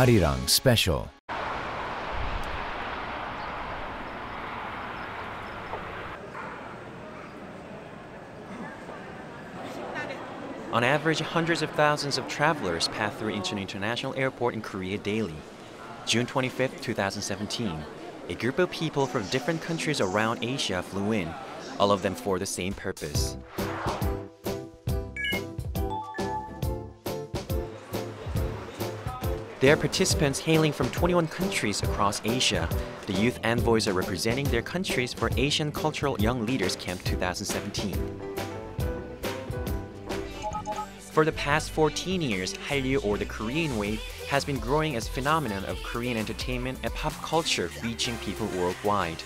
Arirang Special. On average, hundreds of thousands of travelers pass through Incheon International Airport in Korea daily. June 25, 2017, a group of people from different countries around Asia flew in, all of them for the same purpose. They are participants hailing from 21 countries across Asia. The youth envoys are representing their countries for Asian Cultural Young Leaders Camp 2017. For the past 14 years, Hallyu, or the Korean Wave, has been growing as a phenomenon of Korean entertainment and pop culture reaching people worldwide.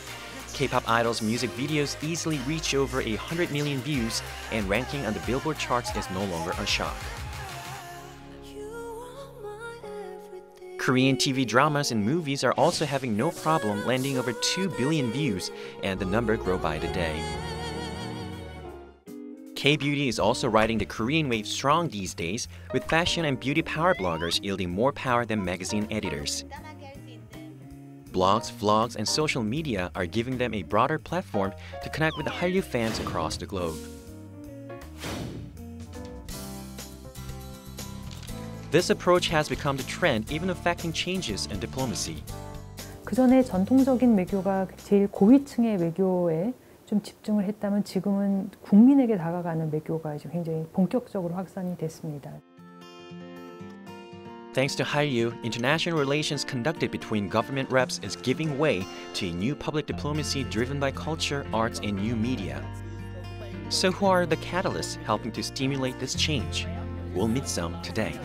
K-pop idols' music videos easily reach over 100 million views, and ranking on the Billboard charts is no longer a shock. Korean TV dramas and movies are also having no problem landing over 2 billion views, and the number grows by the day. K-beauty is also riding the Korean wave strong these days, with fashion and beauty power bloggers yielding more power than magazine editors. Blogs, vlogs, and social media are giving them a broader platform to connect with the Hallyu fans across the globe. This approach has become the trend, even affecting changes in diplomacy. 그전에 전통적인 외교가 제일 고위층의 외교에 좀 집중을 했다면 지금은 국민에게 다가가는 외교가 이제 굉장히 본격적으로 확산이 됐습니다. Thanks to Hallyu, international relations conducted between government reps is giving way to a new public diplomacy driven by culture, arts, and new media. So who are the catalysts helping to stimulate this change? We'll meet some today.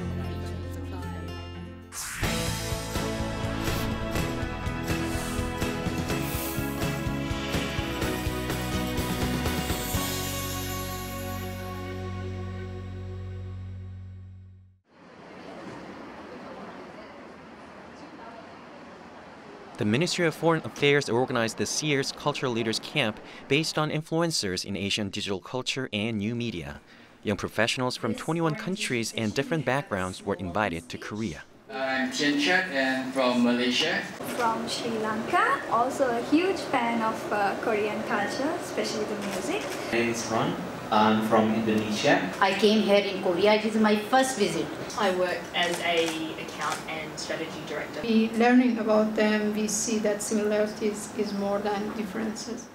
The Ministry of Foreign Affairs organized this year's Cultural Leaders Camp based on influencers in Asian digital culture and new media. Young professionals from 21 countries and different backgrounds were invited to Korea. I'm Tianchen and from Malaysia. From Sri Lanka, also a huge fan of Korean culture, especially the music. My name is Ron. I'm from Indonesia. I came here in Korea. It is my first visit. I work as an account and strategy director. Learning about them, we see that similarities is more than differences.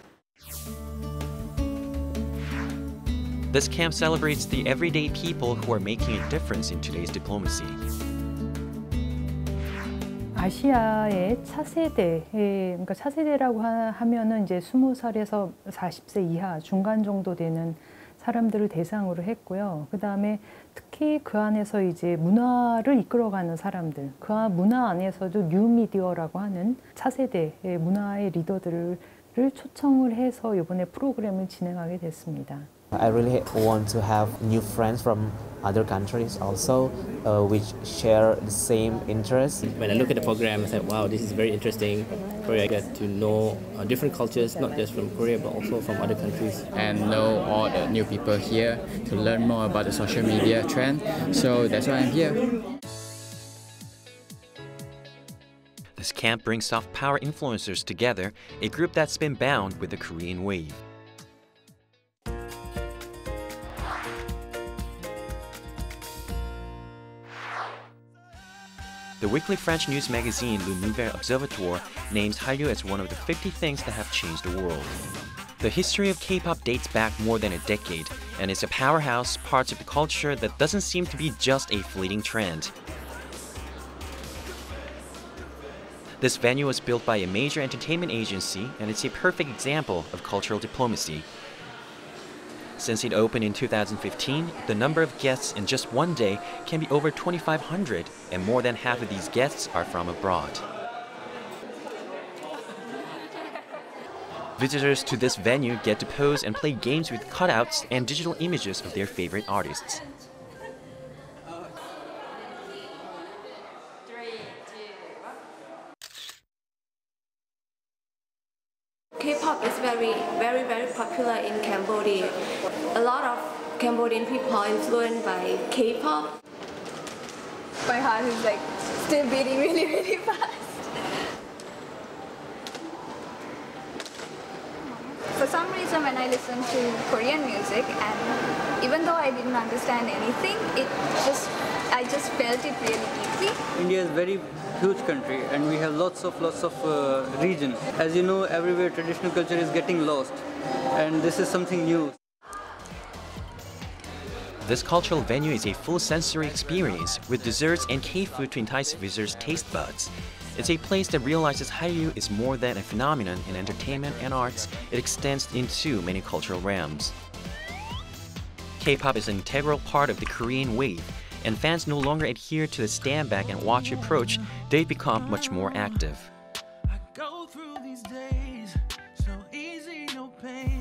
This camp celebrates the everyday people who are making a difference in today's diplomacy. 아시아의 차세대, 그러니까 차세대라고 하면은 이제 20살에서 40세 이하 중간 정도 되는 사람들을 대상으로 했고요. 그 다음에 특히 그 안에서 이제 문화를 이끌어가는 사람들, 그 문화 안에서도 뉴미디어라고 하는 차세대의 문화의 리더들을 초청을 해서 이번에 프로그램을 진행하게 됐습니다. I really want to have new friends from other countries also, which share the same interests. When I look at the program, I said, wow, this is very interesting. Where I get to know different cultures, not just from Korea, but also from other countries. And know all the new people here to learn more about the social media trend. So that's why I'm here. This camp brings soft power influencers together, a group that's been bound with the Korean wave. The weekly French news magazine Le Nouvel Observatoire names Hallyu as one of the 50 things that have changed the world. The history of K-pop dates back more than a decade, and is a powerhouse, parts of the culture that doesn't seem to be just a fleeting trend. This venue was built by a major entertainment agency, and it's a perfect example of cultural diplomacy. Since it opened in 2015, the number of guests in just one day can be over 2,500, and more than half of these guests are from abroad. Visitors to this venue get to pose and play games with cutouts and digital images of their favorite artists. K-pop is very popular in Cambodia. A lot of Cambodian people are influenced by K-pop. my heart is like still beating really, really fast. For some reason, when I listen to Korean music, and even though I didn't understand anything, I just felt it really deeply. India is a very huge country, and we have lots of regions. As you know, everywhere traditional culture is getting lost, and this is something new. This cultural venue is a full sensory experience with desserts and K-food to entice visitors' taste buds. It's a place that realizes Hallyu is more than a phenomenon in entertainment and arts. It extends into many cultural realms. K-pop is an integral part of the Korean wave, and fans no longer adhere to the stand back and watch approach. They've become much more active.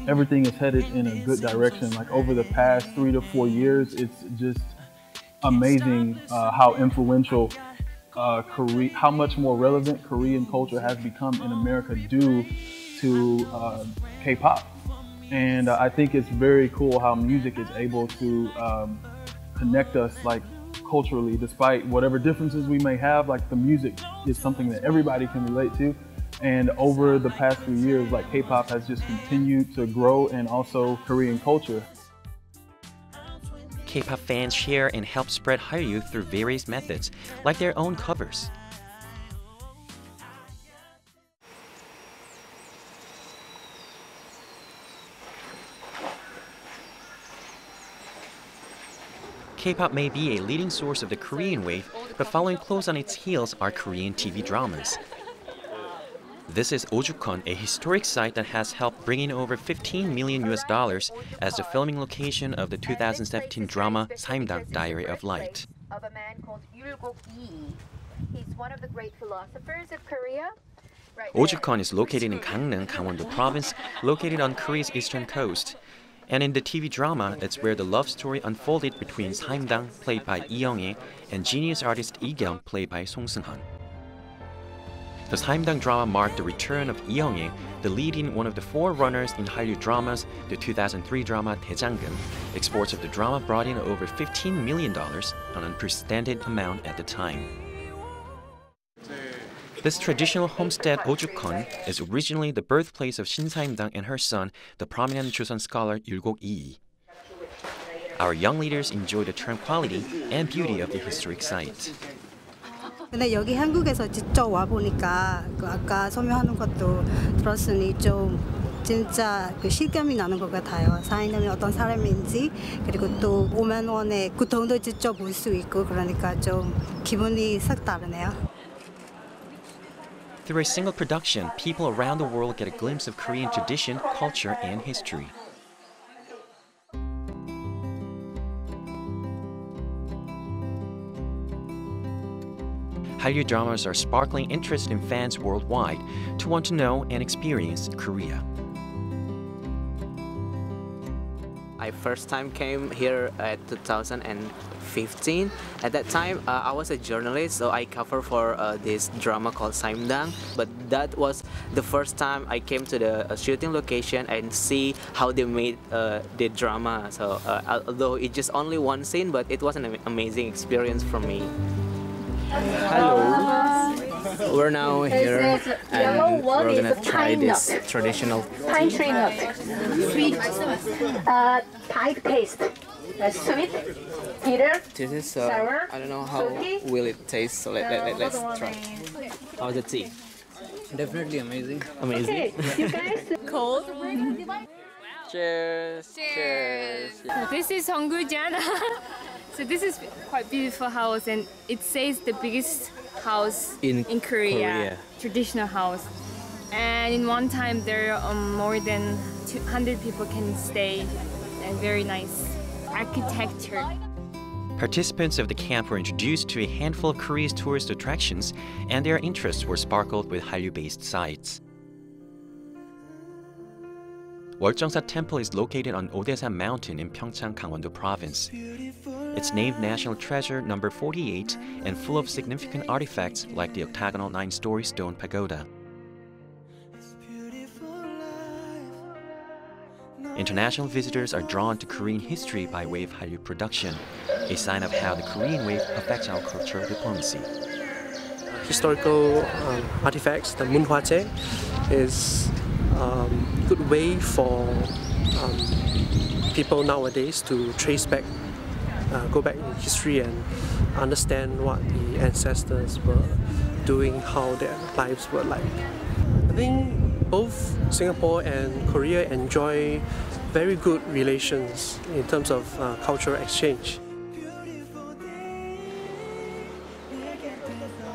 Everything is headed in a good direction. Like over the past 3 to 4 years, it's just amazing how influential how much more relevant Korean culture has become in America due to K-pop. And I think it's very cool how music is able to connect us like culturally, despite whatever differences we may have. Like the music is something that everybody can relate to. And over the past few years, like K-pop has just continued to grow, and also Korean culture. K-pop fans share and help spread Hallyu through various methods, like their own covers. K-pop may be a leading source of the Korean wave, but following close on its heels are Korean TV dramas. This is Ojukon, a historic site that has helped bring in over $15 million as the filming location of the 2017 drama Saimdang Diary of Light. Of a man called Lee. He's one of the great philosophers of Korea. Ojukon is located in Gangneung, Gangwon-do Province, located on Korea's eastern coast. And in the TV drama, it's where the love story unfolded between Saimdang, played by Lee Young-hae, and genius artist Lee Kyung, played by Song Seung-han. The Saimdang drama marked the return of Lee Young-hae, the lead in one of the forerunners in Hallyu dramas, the 2003 drama 대장금. Exports of the drama brought in over $15 million, an unprecedented amount at the time. This traditional homestead Ojukon is originally the birthplace of Shin Saimdang and her son, the prominent Joseon scholar Yulgok Lee. Our young leaders enjoy the tranquility and beauty of the historic site. 근데 여기 한국에서 직접 와 보니까 아까 설명하는 것도 들었으니 좀 진짜 그 실감이 나는 것 같아요. 사인님이 어떤 사람인지, 그리고 또 5만 원의 고통도 직접 볼 수 있고, 그러니까 좀 기분이 싹 다르네요. Through a single production, people around the world get a glimpse of Korean tradition, culture, and history. Hallyu dramas are sparkling interest in fans worldwide to want to know and experience Korea. I first time came here at 2015. At that time, I was a journalist, so I covered for this drama called Saimdang. But that was the first time I came to the shooting location and see how they made the drama. So although it's just only one scene, but it was an amazing experience for me. Hello. We're now here and we're gonna try this traditional pine tree nut, sweet, pie paste, sweet, bitter, this is sour, I don't know how will it taste, so let's try. How's the tea? Definitely amazing. Amazing. Okay, you guys cold. Cheers. Cheers. This is Honggujan. So this is quite beautiful house, and it says the biggest house in Korea, traditional house. And in one time there are more than 200 people can stay, and very nice architecture. Participants of the camp were introduced to a handful of Korea's tourist attractions, and their interests were sparkled with Hallyu-based sites. Woljeongsa Temple is located on Odaesan Mountain in Pyeongchang, Gangwon-do Province. It's named National Treasure number 48 and full of significant artifacts like the octagonal 9-story stone pagoda. International visitors are drawn to Korean history by way of Hallyu production. a sign of how the Korean wave affects our cultural diplomacy. Historical artifacts, the 문화재, is a good way for people nowadays to trace back, go back in history and understand what the ancestors were doing, how their lives were like. I think both Singapore and Korea enjoy very good relations in terms of cultural exchange.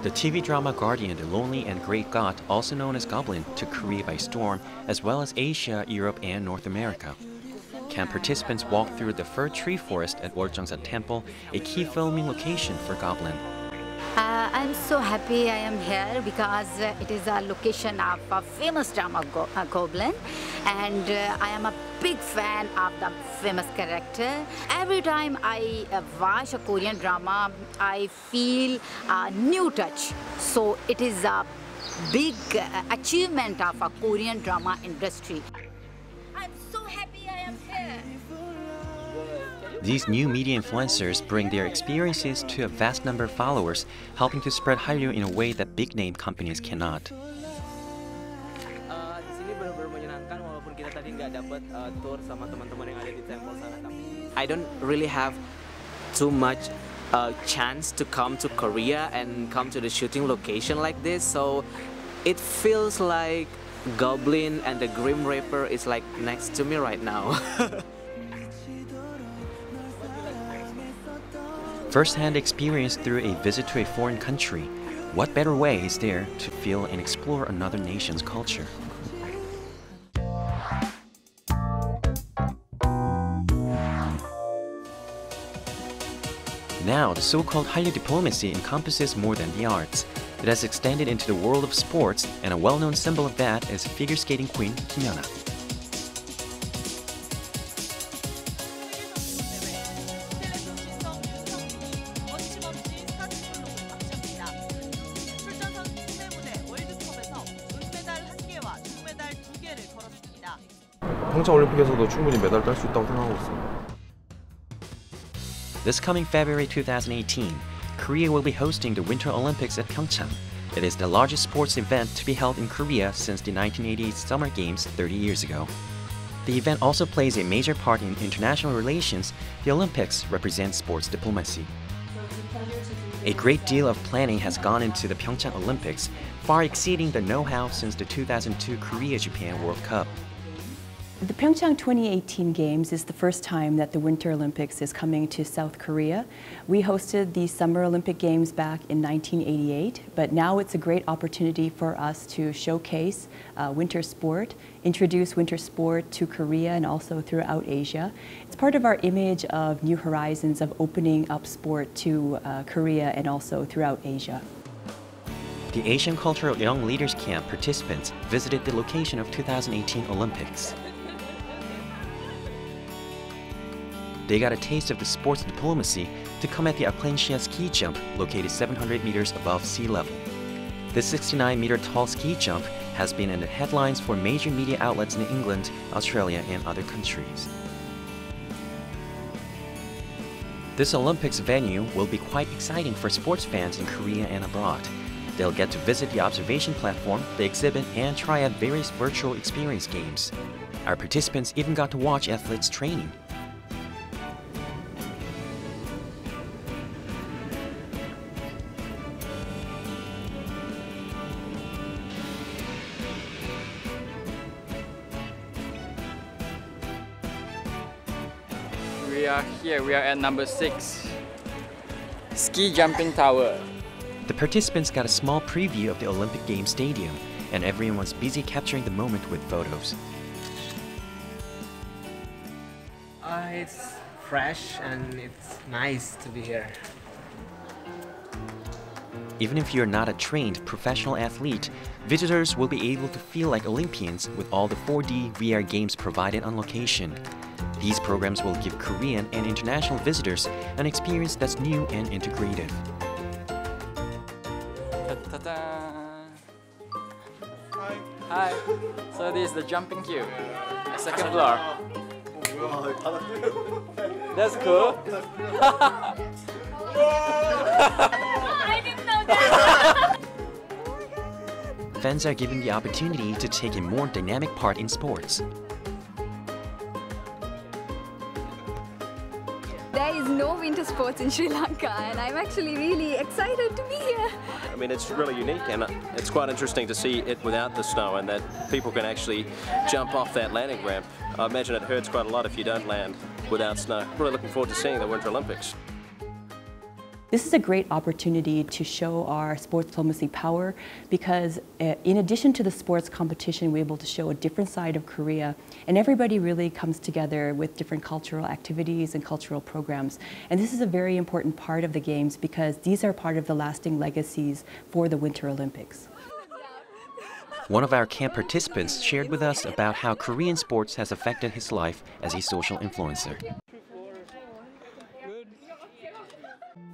The TV drama Guardian, The Lonely and Great God, also known as Goblin, took Korea by storm, as well as Asia, Europe, and North America. Camp participants walked through the fir tree forest at Orjeongsa Temple, a key filming location for Goblin. I'm so happy I am here because it is a location of a famous drama Goblin, and I am a big fan of the famous character. Every time I watch a Korean drama, I feel a new touch. So it is a big achievement of a Korean drama industry. I'm so happy I am here. These new media influencers bring their experiences to a vast number of followers, helping to spread Hallyu in a way that big-name companies cannot. I don't really have too much chance to come to Korea and come to the shooting location like this, so it feels like Goblin and the Grim Reaper is like next to me right now. First-hand experience through a visit to a foreign country. What better way is there to feel and explore another nation's culture? Now, the so-called Hallyu diplomacy encompasses more than the arts. It has extended into the world of sports, and a well-known symbol of that is figure skating queen Kim. 평창올림픽에서도 충분히 메달 딸 수 있다고 생각하고 있습니다. This coming February 2018, Korea will be hosting the Winter Olympics at Pyeongchang. It is the largest sports event to be held in Korea since the 1988 Summer Games 30 years ago. The event also plays a major part in international relations. The Olympics represent sports diplomacy. A great deal of planning has gone into the Pyeongchang Olympics, far exceeding the know-how since the 2002 Korea-Japan World Cup. The Pyeongchang 2018 Games is the first time that the Winter Olympics is coming to South Korea. We hosted the Summer Olympic Games back in 1988, but now it's a great opportunity for us to showcase winter sport, introduce winter sport to Korea and also throughout Asia. It's part of our image of new horizons of opening up sport to Korea and also throughout Asia. The Asian Cultural Young Leaders Camp participants visited the location of 2018 Olympics. They got a taste of the sports diplomacy to come at the Aplantia ski jump located 700 meters above sea level. This 69-meter-tall ski jump has been in the headlines for major media outlets in England, Australia, and other countries. This Olympics venue will be quite exciting for sports fans in Korea and abroad. They'll get to visit the observation platform, the exhibit, and try out various virtual experience games. Our participants even got to watch athletes training. We are at number 6, Ski Jumping Tower. The participants got a small preview of the Olympic Games Stadium, and everyone was busy capturing the moment with photos. It's fresh and it's nice to be here. Even if you're not a trained professional athlete, visitors will be able to feel like Olympians with all the 4D VR games provided on location. These programs will give Korean and international visitors an experience that's new and integrative. Hi. So this is the jumping queue. Second floor. That's cool. I didn't know that. Fans are given the opportunity to take a more dynamic part in sports. There is no winter sports in Sri Lanka, and I'm actually really excited to be here. I mean, it's really unique, and it's quite interesting to see it without the snow, and that people can actually jump off that landing ramp. I imagine it hurts quite a lot if you don't land without snow. Really looking forward to seeing the Winter Olympics. This is a great opportunity to show our sports diplomacy power because in addition to the sports competition, we're able to show a different side of Korea, and everybody really comes together with different cultural activities and cultural programs. And this is a very important part of the Games because these are part of the lasting legacies for the Winter Olympics. One of our camp participants shared with us about how Korean sports has affected his life as a social influencer.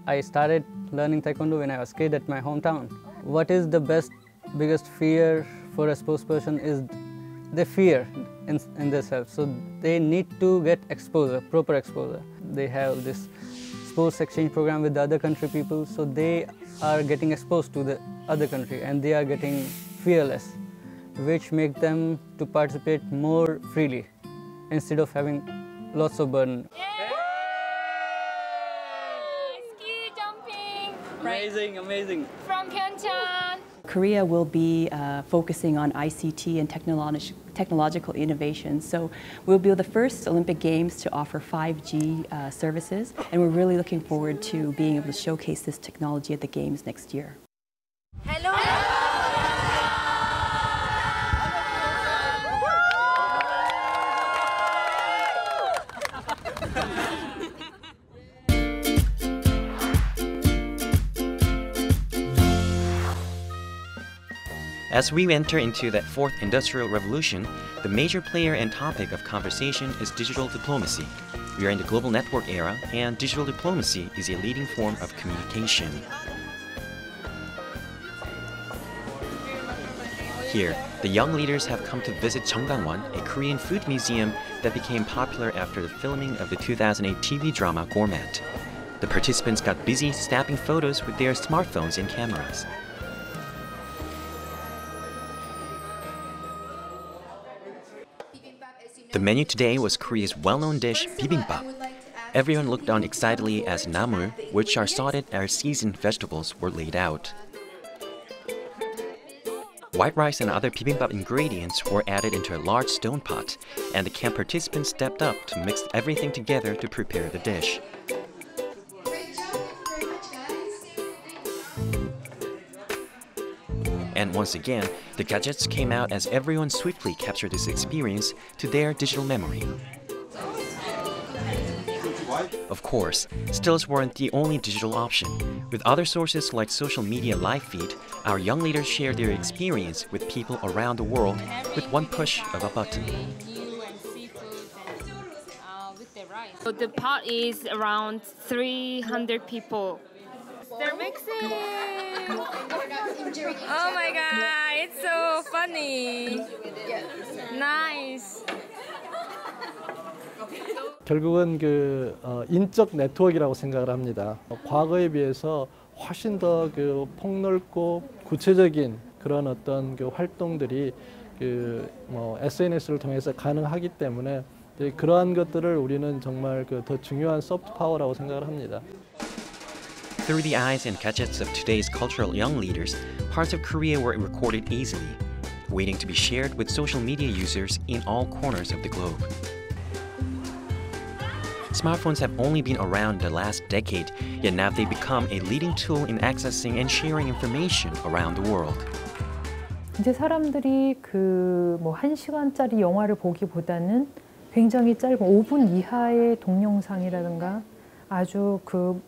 I started learning Taekwondo when I was a kid at my hometown. What is the biggest fear for a sports person is they fear in themselves. So they need to get exposure, proper exposure. They have this sports exchange program with the other country people, so they are getting exposed to the other country and they are getting fearless, which make them to participate more freely instead of having lots of burden. Amazing, amazing. From Pyeongchang. Korea will be focusing on ICT and technological innovation. So we'll be the first Olympic Games to offer 5G services, and we're really looking forward to being able to showcase this technology at the Games next year. Hello. As we enter into that fourth industrial revolution, the major player and topic of conversation is digital diplomacy. We are in the global network era, and digital diplomacy is a leading form of communication. Here, the young leaders have come to visit Cheonggangwon, a Korean food museum that became popular after the filming of the 2008 TV drama Gourmet. The participants got busy snapping photos with their smartphones and cameras. The menu today was Korea's well-known dish, Bibimbap. Everyone looked on excitedly as namul, which are salted or seasoned vegetables, were laid out. White rice and other bibimbap ingredients were added into a large stone pot, and the camp participants stepped up to mix everything together to prepare the dish. And once again, the gadgets came out as everyone swiftly captured this experience to their digital memory. Of course, stills weren't the only digital option. With other sources like social media live feed, our young leaders shared their experience with people around the world with one push of a button. So the pot is around 300 people. They're mixing! Oh my god, it's so funny! Nice! 결국은 인적 네트워크라고 생각을 합니다. 과거에 비해서 훨씬 더 폭넓고 구체적인 그런 어떤 활동들이 SNS를 통해서 가능하기 때문에 그러한 것들을 우리는 정말 더 중요한 소프트 파워라고 생각을 합니다. Through the eyes and gadgets of today's cultural young leaders, parts of Korea were recorded easily, waiting to be shared with social media users in all corners of the globe. Smartphones have only been around the last decade, yet now they've become a leading tool in accessing and sharing information around the world. 이제 사람들이 1시간짜리 영화를 보기보다는 굉장히 짧은 5분 이하의 동영상이라든가 아주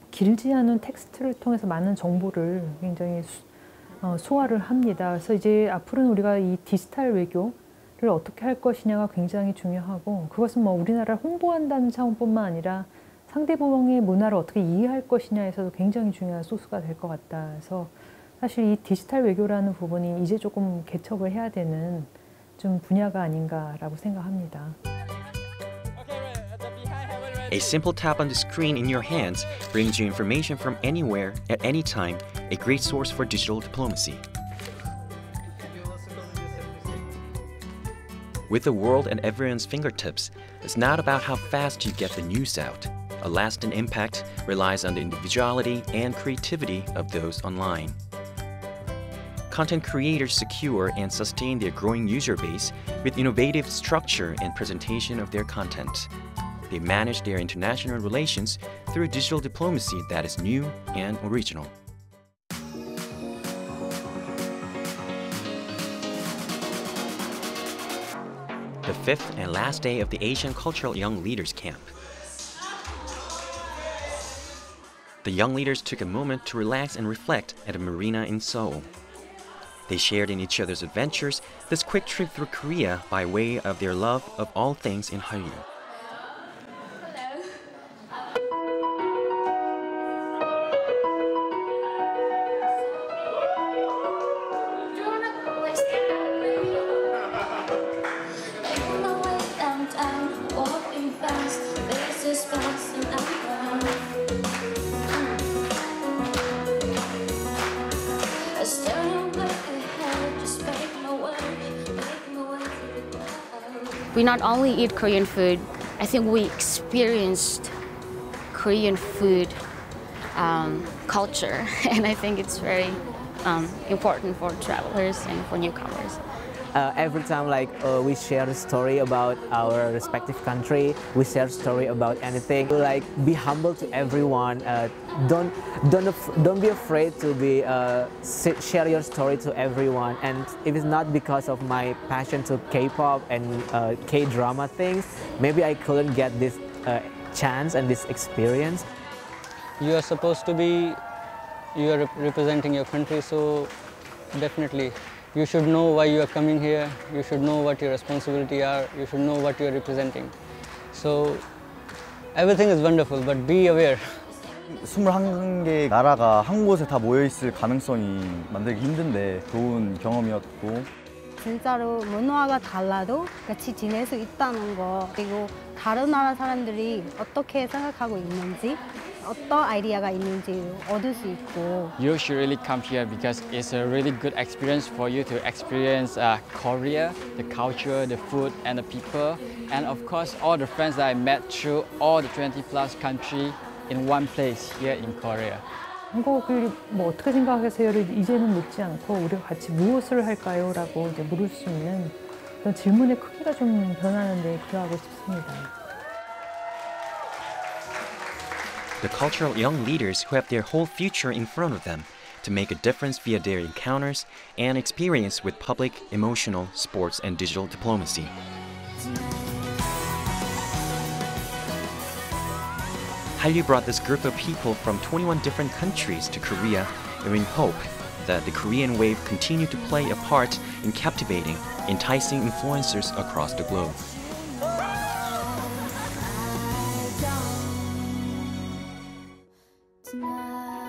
길지 않은 텍스트를 통해서 많은 정보를 굉장히 소화를 합니다. 그래서 이제 앞으로는 우리가 이 디지털 외교를 어떻게 할 것이냐가 굉장히 중요하고, 그것은 우리나라를 홍보한다는 차원뿐만 아니라 상대방의 문화를 어떻게 이해할 것이냐에서도 굉장히 중요한 소스가 될 것 같다. 그래서 사실 이 디지털 외교라는 부분이 이제 조금 개척을 해야 되는 좀 분야가 아닌가라고 생각합니다. A simple tap on the screen in your hands brings you information from anywhere, at any time, a great source for digital diplomacy. With the world at everyone's fingertips, it's not about how fast you get the news out. A lasting impact relies on the individuality and creativity of those online. Content creators secure and sustain their growing user base with innovative structure and presentation of their content. They manage their international relations through digital diplomacy that is new and original. The fifth and last day of the Asian Cultural Young Leaders Camp. The young leaders took a moment to relax and reflect at a marina in Seoul. They shared in each other's adventures this quick trip through Korea by way of their love of all things in Hallyu. We not only eat Korean food, I think we experienced Korean food culture, and I think it's very important for travelers and for newcomers. Every time we share a story about our respective country, we share a story about anything. Be humble to everyone. Don't be afraid to share your story to everyone. And if it's not because of my passion to K-pop and K-drama things, maybe I couldn't get this chance and this experience. You are supposed to be, you are representing your country, so definitely you should know why you are coming here, you should know what your responsibilities are, you should know what you are representing. So everything is wonderful, but be aware. 21개 나라가 한 곳에 다 모여 있을 가능성이 만들기 힘든데 좋은 경험이었고 진짜로 문화가 달라도 같이 지낼 수 있다는 거, 그리고 다른 나라 사람들이 어떻게 생각하고 있는지, 어떤 아이디어가 있는지 얻을 수 있고. You should really come here because it's a really good experience for you to experience Korea, the culture, the food, and the people, and of course all the friends that I met through all the 20+ countries in one place here in Korea. 한국을 뭐 어떻게 생각하세요를 이제는 묻지 않고 우리가 같이 무엇을 할까요? 라고 이제 물을 수 있는 그런 질문의 크기가 좀 변하는 데 기여하고 싶습니다. The cultural young leaders who have their whole future in front of them to make a difference via their encounters and experience with public, emotional, sports, and digital diplomacy. Hallyu brought this group of people from 21 different countries to Korea, and we hope that the Korean wave continue to play a part in captivating, enticing influencers across the globe. Tonight.